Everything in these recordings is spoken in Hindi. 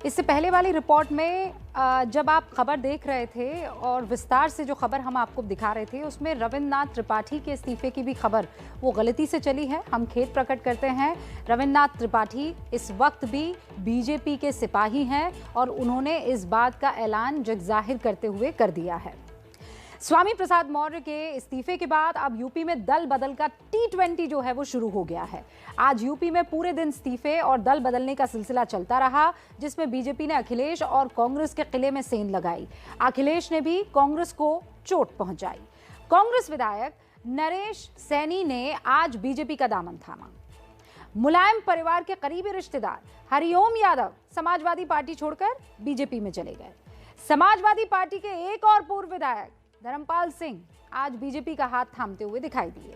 इससे पहले वाली रिपोर्ट में जब आप खबर देख रहे थे और विस्तार से जो खबर हम आपको दिखा रहे थे उसमें रविन्द्रनाथ त्रिपाठी के इस्तीफे की भी खबर वो गलती से चली है। हम खेद प्रकट करते हैं। रविन्द्रनाथ त्रिपाठी इस वक्त भी बीजेपी के सिपाही हैं और उन्होंने इस बात का ऐलान जगजाहिर करते हुए कर दिया है। स्वामी प्रसाद मौर्य के इस्तीफे के बाद अब यूपी में दल बदल का T20 जो है वो शुरू हो गया है। आज यूपी में पूरे दिन इस्तीफे और दल बदलने का सिलसिला चलता रहा, जिसमें बीजेपी ने अखिलेश और कांग्रेस के किले में सेंध लगाई। अखिलेश ने भी कांग्रेस को चोट पहुंचाई। कांग्रेस विधायक नरेश सैनी ने आज बीजेपी का दामन थामा। मुलायम परिवार के करीबी रिश्तेदार हरिओम यादव समाजवादी पार्टी छोड़कर बीजेपी में चले गए। समाजवादी पार्टी के एक और पूर्व विधायक धर्मपाल सिंह आज बीजेपी का हाथ थामते हुए दिखाई दिए।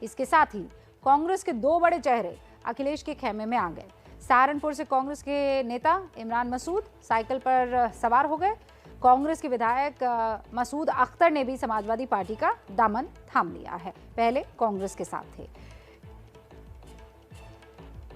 इसके साथ ही कांग्रेस के दो बड़े चेहरे अखिलेश के खेमे में आ गए। सहारनपुर से कांग्रेस के नेता इमरान मसूद साइकिल पर सवार हो गए। कांग्रेस के विधायक मसूद अख्तर ने भी समाजवादी पार्टी का दामन थाम लिया है। पहले कांग्रेस के साथ थे।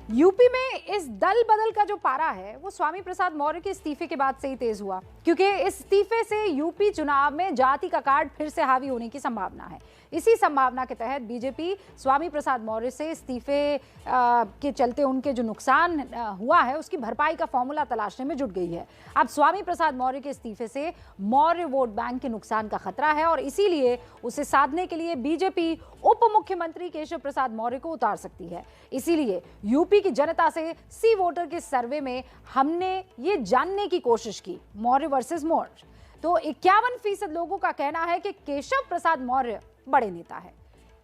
यूपी में इस दल बदल का जो पारा है वो स्वामी प्रसाद मौर्य के इस्तीफे के बाद से ही तेज हुआ, क्योंकि इस इस्तीफे से यूपी चुनाव में जाति का कार्ड फिर से हावी होने की संभावना है। इसी संभावना के तहत बीजेपी स्वामी प्रसाद मौर्य से इस्तीफे के चलते उनके जो नुकसान हुआ है उसकी भरपाई का फॉर्मूला तलाशने में जुट गई है। अब स्वामी प्रसाद मौर्य के इस्तीफे से मौर्य वोट बैंक के नुकसान का खतरा है और इसीलिए उसे साधने के लिए बीजेपी उप मुख्यमंत्री केशव प्रसाद मौर्य को उतार सकती है। इसीलिए यूपी की जनता से सी वोटर के सर्वे में हमने ये जानने की कोशिश की, मौर्य वर्सेस मौर्य। तो 51% लोगों का कहना है कि केशव प्रसाद मौर्य बड़े नेता है।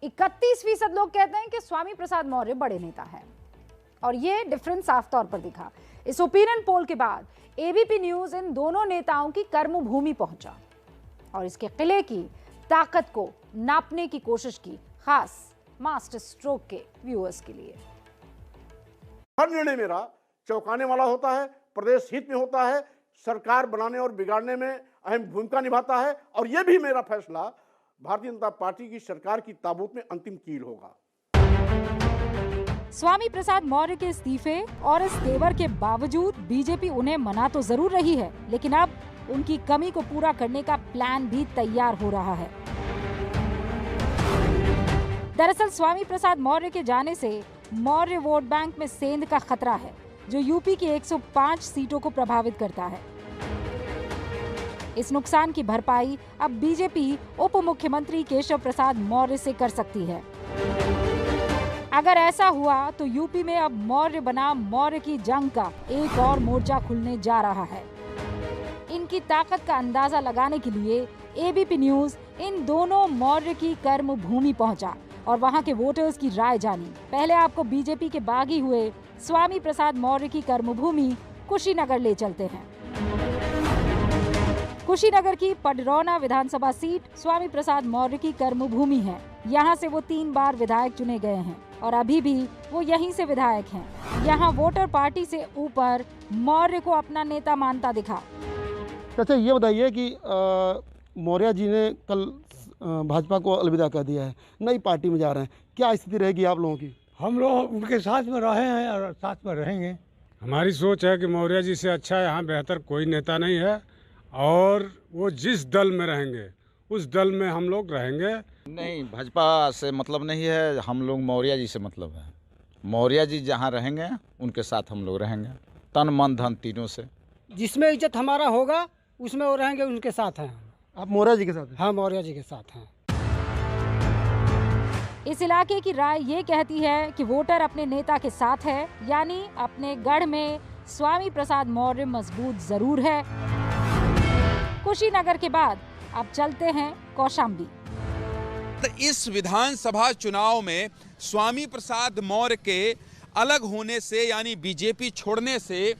31% लोग कहते हैं कि स्वामी प्रसाद मौर्य बड़े नेता है। और ये डिफरेंस साफ तौर पर दिखा। इस ओपिनियन पोल के बाद एबीपी न्यूज इन दोनों नेताओं की कर्मभूमि पहुंचा और इसके किले की ताकत को नापने की कोशिश की, खास मास्टर स्ट्रोक के व्यूअर्स के लिए। हर निर्णय मेरा चौंकाने वाला होता है, प्रदेश हित में होता है, सरकार बनाने और बिगाड़ने में अहम भूमिका निभाता है और यह भी मेरा फैसला भारतीय जनता पार्टी की सरकार की ताबूत में अंतिम कील होगा। स्वामी प्रसाद मौर्य के इस्तीफे और इस तेवर के बावजूद बीजेपी उन्हें मना तो जरूर रही है, लेकिन अब उनकी कमी को पूरा करने का प्लान भी तैयार हो रहा है। दरअसल स्वामी प्रसाद मौर्य के जाने से मौर्य वोट बैंक में सेंध का खतरा है, जो यूपी की 105 सीटों को प्रभावित करता है। इस नुकसान की भरपाई अब बीजेपी उप मुख्यमंत्री केशव प्रसाद मौर्य से कर सकती है। अगर ऐसा हुआ तो यूपी में अब मौर्य बनाम मौर्य की जंग का एक और मोर्चा खुलने जा रहा है। इनकी ताकत का अंदाजा लगाने के लिए एबीपी न्यूज इन दोनों मौर्य की कर्म भूमि पहुंचा और वहां के वोटर्स की राय जानी। पहले आपको बीजेपी के बागी हुए स्वामी प्रसाद मौर्य की कर्मभूमि कुशीनगर ले चलते हैं। कुशीनगर की पडरौना विधानसभा सीट स्वामी प्रसाद मौर्य की कर्मभूमि है। यहाँ से वो 3 बार विधायक चुने गए हैं और अभी भी वो यहीं से विधायक हैं। यहाँ वोटर पार्टी से ऊपर मौर्य को अपना नेता मानता दिखा। अच्छा, ये बताइए कि मौर्य जी ने कल भाजपा को अलविदा कर दिया है, नई पार्टी में जा रहे हैं, क्या स्थिति रहेगी आप लोगों की? हम लोग उनके साथ में रहे हैं और साथ में रहेंगे। हमारी सोच है कि मौर्य जी से अच्छा यहाँ बेहतर कोई नेता नहीं है और वो जिस दल में रहेंगे उस दल में हम लोग रहेंगे। नहीं, भाजपा से मतलब नहीं है, हम लोग मौर्य जी से मतलब है। मौर्य जी जहाँ रहेंगे उनके साथ हम लोग रहेंगे, तन मन धन तीनों से। जिसमें इज्जत हमारा होगा उसमें वो रहेंगे, उनके साथ हैं। आप मौर्य जी के साथ हैं? हाँ, मौर्य जी के साथ हैं। इस इलाके की राय ये कहती है कि वोटर अपने नेता के साथ है, यानी अपने गढ़ में स्वामी प्रसाद मौर्य मजबूत जरूर है। कुशीनगर के बाद अब चलते हैं कौशाम्बी। तो इस विधानसभा चुनाव में स्वामी प्रसाद मौर्य के अलग होने से यानी बीजेपी छोड़ने से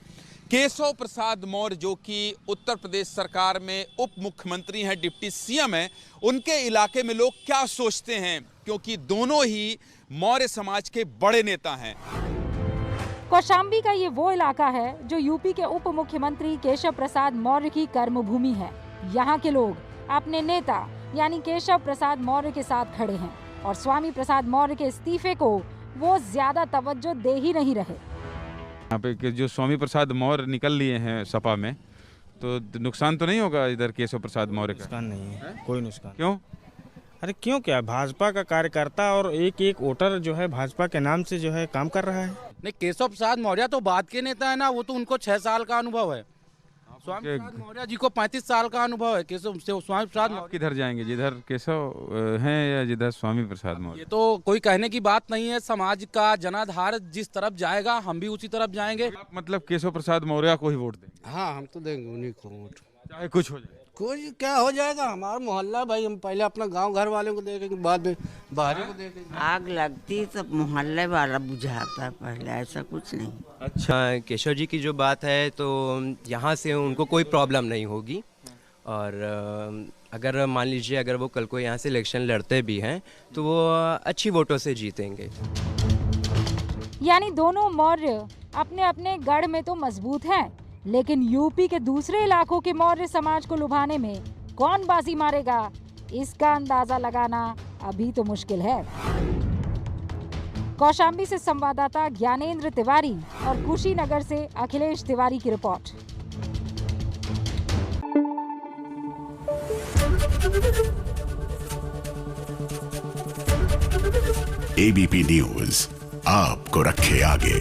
केशव प्रसाद मौर्य जो कि उत्तर प्रदेश सरकार में उप मुख्यमंत्री हैं, डिप्टी सीएम हैं, उनके इलाके में लोग क्या सोचते हैं, क्योंकि दोनों ही मौर्य समाज के बड़े नेता हैं। कौशाम्बी का ये वो इलाका है जो यूपी के उप मुख्यमंत्री केशव प्रसाद मौर्य की कर्मभूमि है। यहाँ के लोग अपने नेता यानी केशव प्रसाद मौर्य के साथ खड़े हैं और स्वामी प्रसाद मौर्य के इस्तीफे को वो ज्यादा तवज्जो दे ही नहीं रहे। यहाँ पे कि जो स्वामी प्रसाद मौर्य निकल लिए हैं सपा में, तो नुकसान तो नहीं होगा इधर केशव प्रसाद मौर्य का? नुकसान नहीं है, कोई नुकसान। क्यों? अरे क्यों क्या, भाजपा का कार्यकर्ता और एक एक वोटर जो है भाजपा के नाम से जो है काम कर रहा है। नहीं, केशव प्रसाद मौर्य तो बाद के नेता है ना, वो तो उनको 6 साल का अनुभव है। स्वामी प्रसाद मौर्य जी को 35 साल का अनुभव है। केशव स्वामी प्रसाद आप किधर जाएंगे, जिधर केशव हैं या जिधर स्वामी प्रसाद मौर्य? ये तो कोई कहने की बात नहीं है। समाज का जनाधार जिस तरफ जाएगा हम भी उसी तरफ जाएंगे। आप मतलब केशव प्रसाद मौर्य को ही वोट देंगे? हाँ, हम तो देंगे उन्हीं को वोट, चाहे कुछ हो जाए। कोई क्या हो जाएगा, हमारा मोहल्ला भाई, हम पहले अपना गांव घर वाले को देखेंगे, बाद में बाहर को देखेंगे। आग लगती तो मोहल्ले वाला बुझाता है, पहले ऐसा कुछ नहीं। अच्छा, केशव जी की जो बात है तो यहाँ से उनको कोई प्रॉब्लम नहीं होगी, और अगर मान लीजिए अगर वो कल को यहाँ से इलेक्शन लड़ते भी हैं तो वो अच्छी वोटों से जीतेंगे। यानी दोनों मौर्य अपने अपने गढ़ में तो मजबूत हैं, लेकिन यूपी के दूसरे इलाकों के मौर्य समाज को लुभाने में कौन बाजी मारेगा, इसका अंदाजा लगाना अभी तो मुश्किल है। कौशाम्बी से संवाददाता ज्ञानेंद्र तिवारी और कुशीनगर से अखिलेश तिवारी की रिपोर्ट। एबीपी न्यूज आपको रखे आगे।